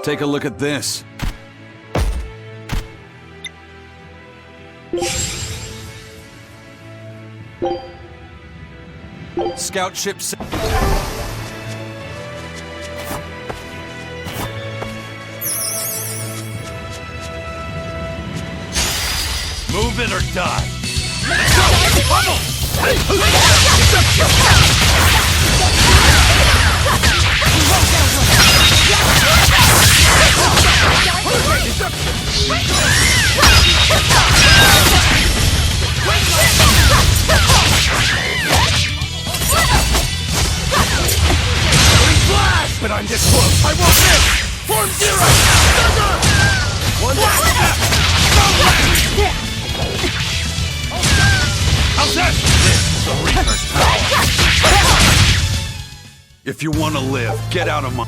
Take a look at this. Scout ship. Move it or die. But I'm this close. I won't miss. Form zero. One step. How's that? This is the Reaper's power. If you want to live, get out of my...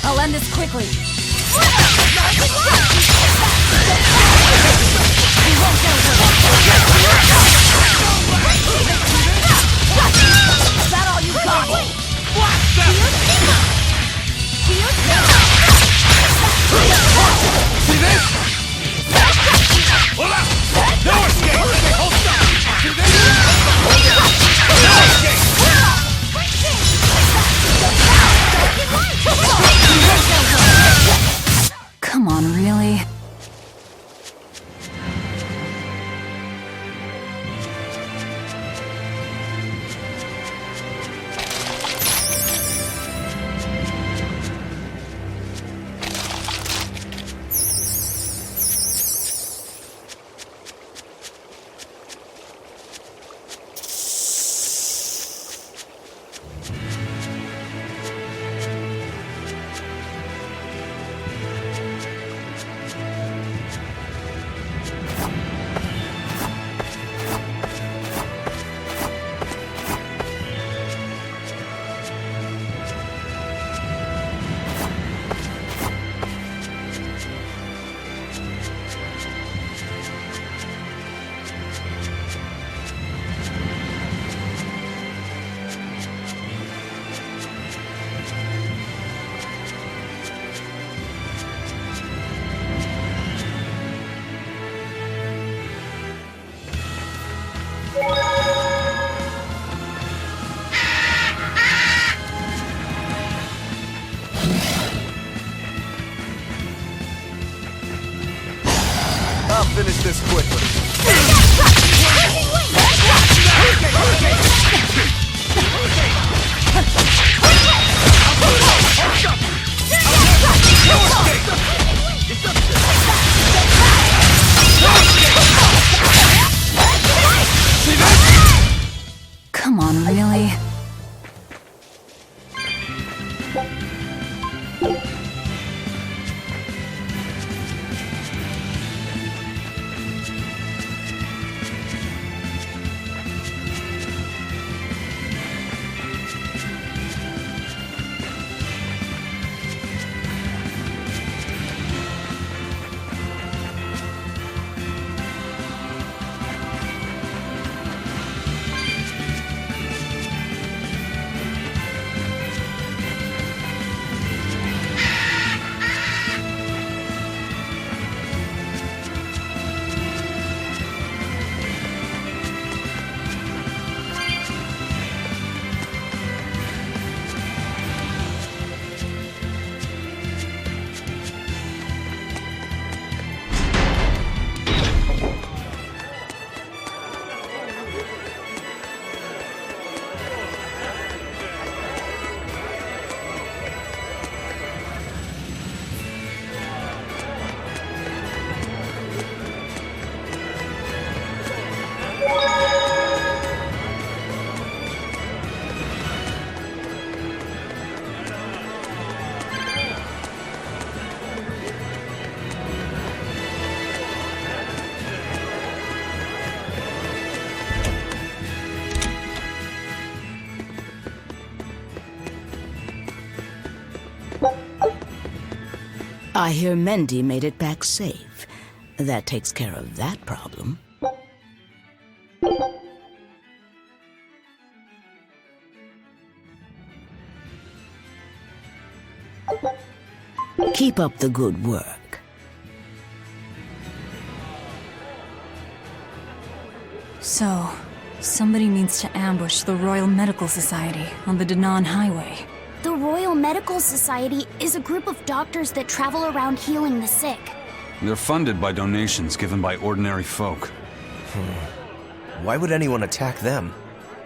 I'll end this quickly. Is that all you got? See this? Hold up! No escape! Hold up! See this? No escape! Come on, really? this quickly. Come on, really? I hear Mendy made it back safe. That takes care of that problem. Keep up the good work. So, somebody means to ambush the Royal Medical Society on the Danan Highway. The Royal Medical Society is a group of doctors that travel around healing the sick. They're funded by donations given by ordinary folk. Why would anyone attack them?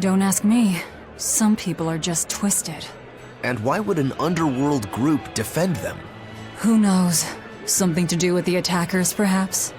Don't ask me. Some people are just twisted. And why would an underworld group defend them? Who knows? Something to do with the attackers, perhaps?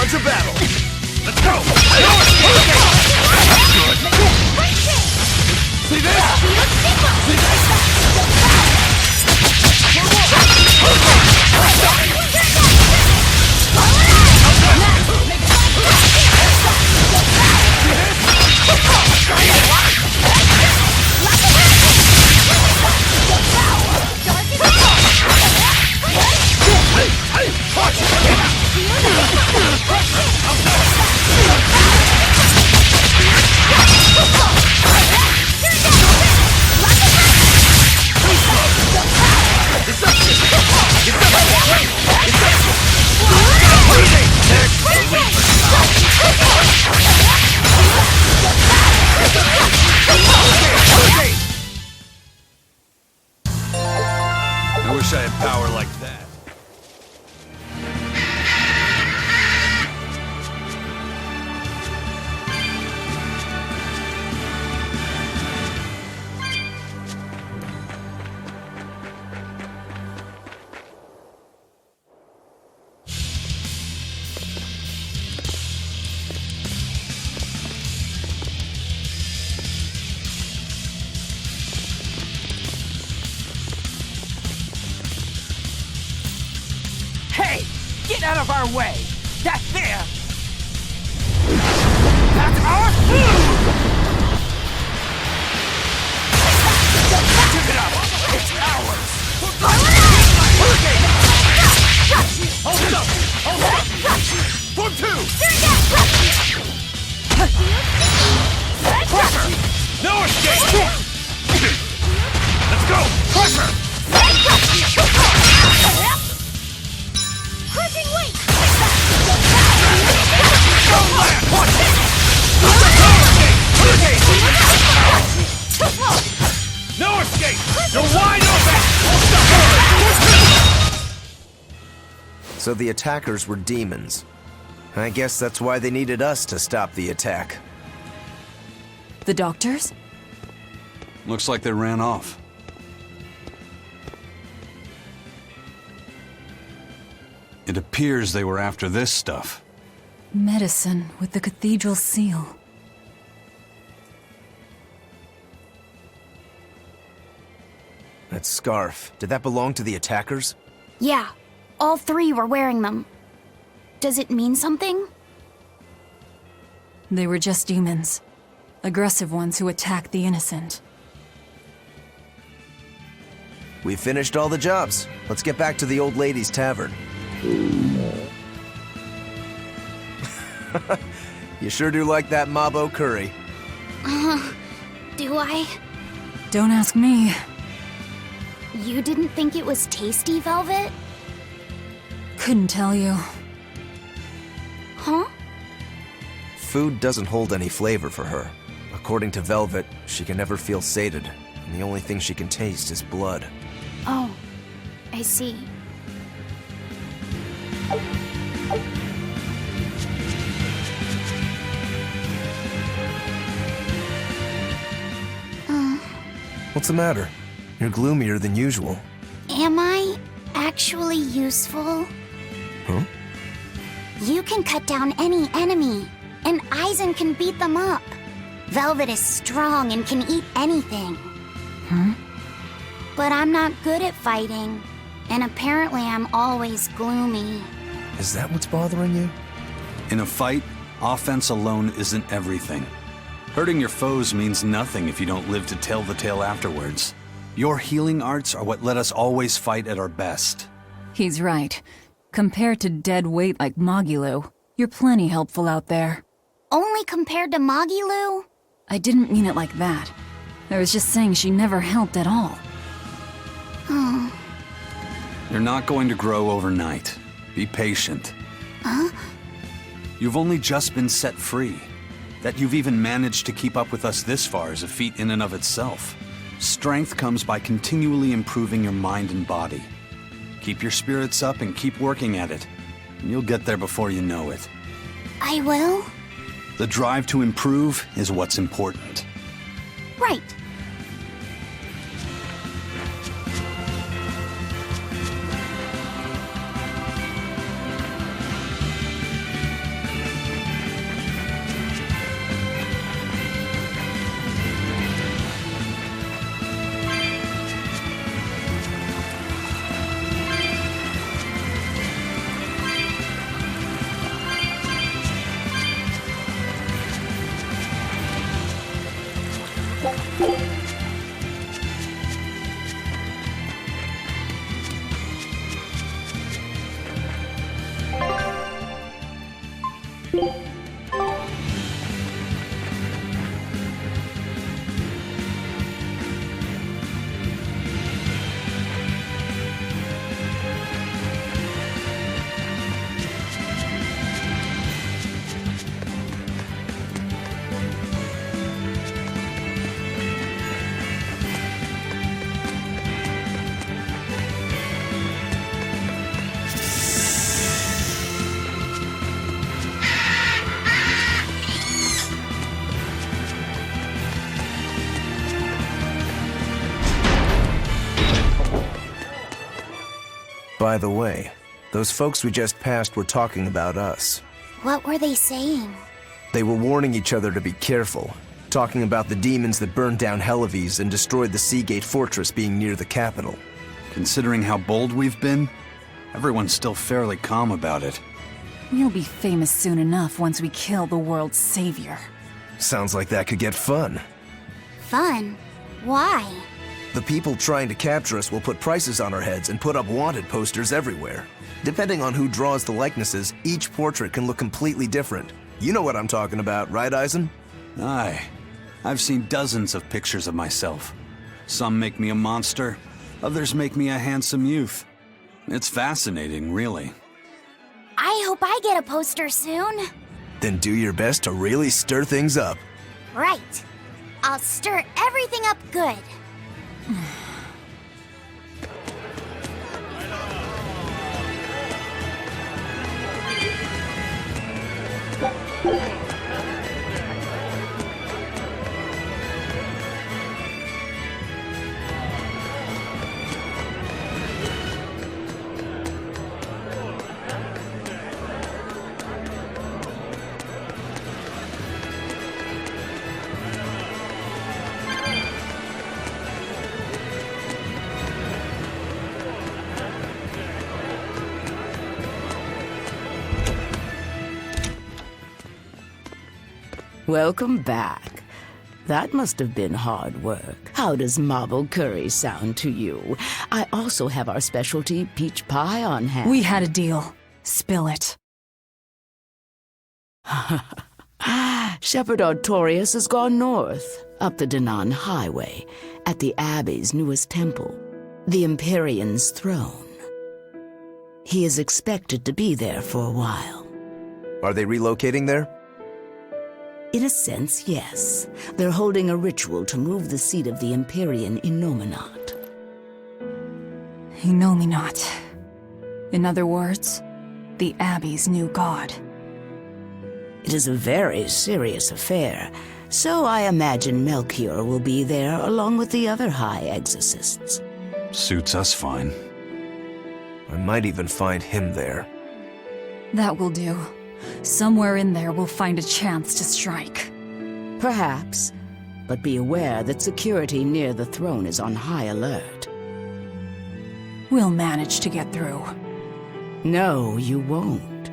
on to battle! Let's go! See this? See this? I wish I had power like that. Hey! Get out of our way! That's there! That's our food! Give it up! It's ours! Hold up! Hold up! Form 2! Crusher! No escape! Let's go! Crusher! Crushing weight! No escape! You're wide open! So the attackers were demons. I guess that's why they needed us to stop the attack. The doctors? Looks like they ran off. It appears they were after this stuff. Medicine with the cathedral seal. That scarf, did that belong to the attackers? Yeah, all three were wearing them. Does it mean something? They were just demons. Aggressive ones who attack the innocent. We finished all the jobs. Let's get back to the old lady's tavern. You sure do like that Mabo curry. Do I? Don't ask me. You didn't think it was tasty, Velvet? Couldn't tell you. Huh? Food doesn't hold any flavor for her. According to Velvet, she can never feel sated, and the only thing she can taste is blood. Oh, I see. What's the matter? You're gloomier than usual. Am I actually useful? Huh? You can cut down any enemy, and Eisen can beat them up. Velvet is strong and can eat anything. But I'm not good at fighting, and apparently I'm always gloomy. Is that what's bothering you? In a fight, offense alone isn't everything. Hurting your foes means nothing if you don't live to tell the tale afterwards. Your healing arts are what let us always fight at our best. He's right. Compared to dead weight like Magilou, you're plenty helpful out there. Only compared to Magilou? I didn't mean it like that. I was just saying she never helped at all. You're not going to grow overnight. Be patient. You've only just been set free. That you've even managed to keep up with us this far is a feat in and of itself. Strength comes by continually improving your mind and body. Keep your spirits up and keep working at it, and you'll get there before you know it. I will? The drive to improve is what's important. Right. By the way, those folks we just passed were talking about us. What were they saying? They were warning each other to be careful, talking about the demons that burned down Helives and destroyed the Seagate Fortress being near the capital. Considering how bold we've been, everyone's still fairly calm about it. We'll be famous soon enough once we kill the world's savior. Sounds like that could get fun. Fun? Why? The people trying to capture us will put prices on our heads and put up wanted posters everywhere. Depending on who draws the likenesses, each portrait can look completely different. You know what I'm talking about, right, Eisen? Aye. I've seen dozens of pictures of myself. Some make me a monster, others make me a handsome youth. It's fascinating, really. I hope I get a poster soon. Then do your best to really stir things up. Right. I'll stir everything up good. Welcome back. That must have been hard work. How does marble curry sound to you? I also have our specialty peach pie on hand. We had a deal. Spill it. Shepherd Artorias has gone north, up the Danan Highway, at the Abbey's newest temple, the Empyrean's throne. He is expected to be there for a while. Are they relocating there? In a sense, yes. They're holding a ritual to move the seat of the Empyrean in Nominat. Nominat. In other words, the Abbey's new god. It is a very serious affair, so I imagine Melchior will be there along with the other high exorcists. Suits us fine. I might even find him there. That will do. Somewhere in there we'll find a chance to strike. Perhaps, but be aware that security near the throne is on high alert. We'll manage to get through. No, you won't.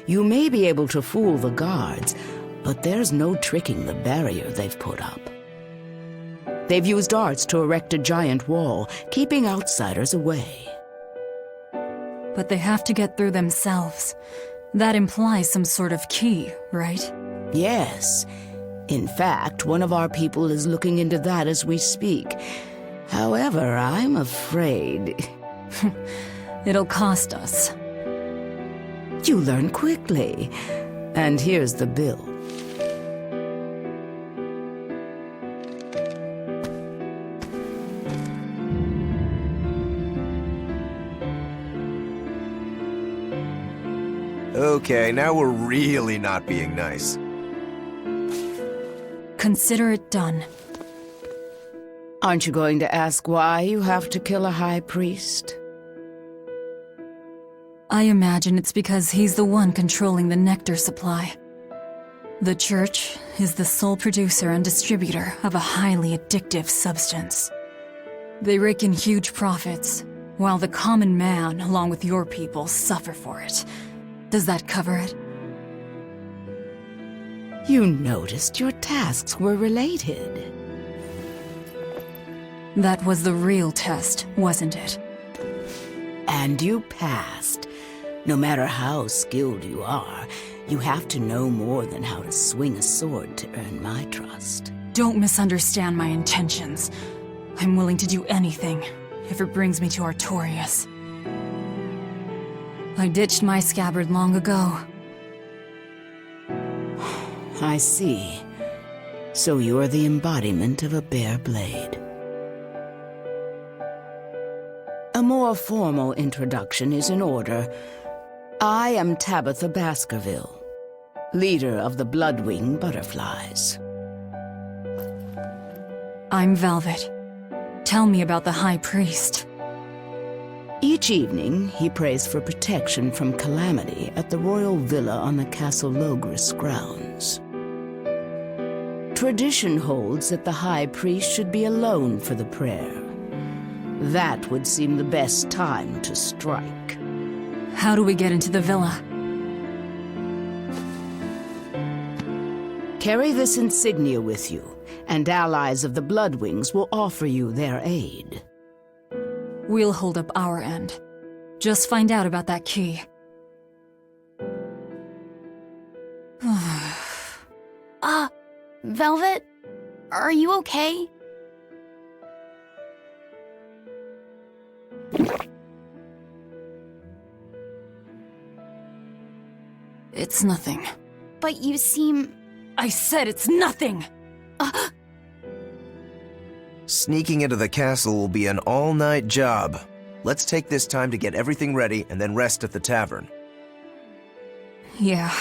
You may be able to fool the guards, but there's no tricking the barrier they've put up. They've used arts to erect a giant wall, keeping outsiders away. But they have to get through themselves. That implies some sort of key, right? Yes. In fact, one of our people is looking into that as we speak. However, I'm afraid... It'll cost us. You learn quickly. And here's the bill. Okay, now we're really not being nice. Consider it done. Aren't you going to ask why you have to kill a high priest? I imagine it's because he's the one controlling the nectar supply. The Church is the sole producer and distributor of a highly addictive substance. They rake in huge profits, while the common man, along with your people, suffer for it. Does that cover it? You noticed your tasks were related. That was the real test, wasn't it? And you passed. No matter how skilled you are, You have to know more than how to swing a sword to earn my trust. Don't misunderstand my intentions. I'm willing to do anything, if it brings me to Artorias. I ditched my scabbard long ago. I see. So you are the embodiment of a bare blade. A more formal introduction is in order. I am Tabitha Baskerville, leader of the Bloodwing Butterflies. I'm Velvet. Tell me about the High Priest. Each evening, he prays for protection from calamity at the royal villa on the Castle Logris grounds. Tradition holds that the High Priest should be alone for the prayer. That would seem the best time to strike. How do we get into the villa? Carry this insignia with you, and allies of the Bloodwings will offer you their aid. We'll hold up our end. Just find out about that key. Velvet? Are you okay? It's nothing. But you seem... I said it's nothing! Sneaking into the castle will be an all-night job. Let's take this time to get everything ready and then rest at the tavern. Yeah.